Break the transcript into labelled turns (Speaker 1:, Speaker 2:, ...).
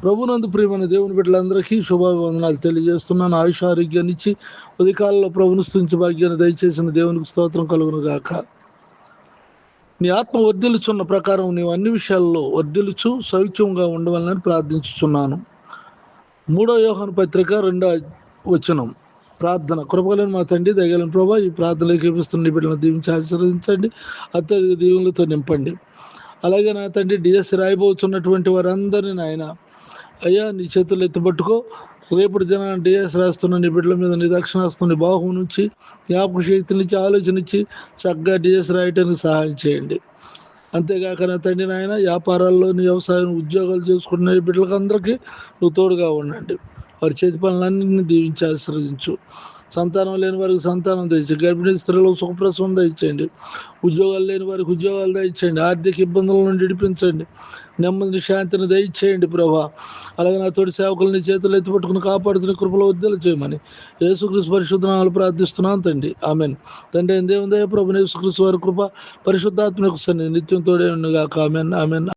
Speaker 1: ప్రభునందు ప్రియమైన దేవుని బిడ్డలందరికీ శుభాభివందనాలు తెలియజేస్తున్నాను. ఆయుష ఆరోగ్యాన్ని ఇచ్చి ఉదయకాలంలో ప్రభుని స్తుతించే భాగ్యాన్ని దయచేసిన దేవునికి స్తోత్రం కలుగును గాక. నీ ఆత్మ వర్ధిల్లుచున్న ప్రకారం నీవు అన్ని విషయాల్లో వర్ధిల్లుచు సౌఖ్యంగా ఉండవాలని ప్రార్థించుచున్నాను. 3 యోహాను పత్రిక 2వ వచనం ప్రార్థన. కృపగలిగిన మా తండ్రి, దయగలిగిన ప్రభా, ఈ ప్రార్థనలోకి ఏపిస్తున్న నీ బిడ్డలను దీవించి ఆశీర్వదించండి, అత్యధిక దీవులతో నింపండి. అలాగే నా తండ్రి, డిఎస్ రాయబోతున్నటువంటి వారందరినీ నాయన అయ్యా నీ చేతులు ఎత్తిపట్టుకో. రేపటి దినాన్ని డిఎస్ రాస్తున్న నీ బిడ్డల మీద నీ దక్షిణాస్తుని బాహు నుంచి జ్ఞాపక శక్తినిచ్చి ఆలోచనిచ్చి చక్కగా డిఎస్ రాయటానికి సహాయం చేయండి. అంతేగాక నా తండ్రి నాయన, వ్యాపారాల్లో నీ వ్యవసాయం ఉద్యోగాలు చేసుకుంటున్న ఈ బిడ్డలకు అందరికీ నువ్వు తోడుగా ఉండండి. వారి చేతి పనులన్నింటినీ దీవించి ఆశీర్వదించు. సంతానం లేని వారికి సంతానం దయచేయండి. గర్భిణీ స్త్రీలకు సుఖప్రసవం దయచేయండి. ఉద్యోగాలు లేని వారికి ఉద్యోగాలు దయచేయండి. ఆర్థిక ఇబ్బందుల నుండి విడిపించండి. నెమ్మదిని శాంతిని దయచేయండి ప్రభా. అలాగే నా తోటి సేవకులని చేతులు ఎత్తిపట్టుకుని కాపాడుతున్న కృపలో ఉద్యోగాలు చేయమని యేసుక్రీస్తు పరిశుద్ధ నామములో ప్రార్థిస్తున్నాను తండ్రి, ఆమెన్. తండ్రి దేవుని దయ, ప్రభువైన యేసుక్రీస్తు వారి కృప, పరిశుద్ధాత్మకు సన్నిధి నిత్యం తోడే ఉండుగాక. Amen, amen.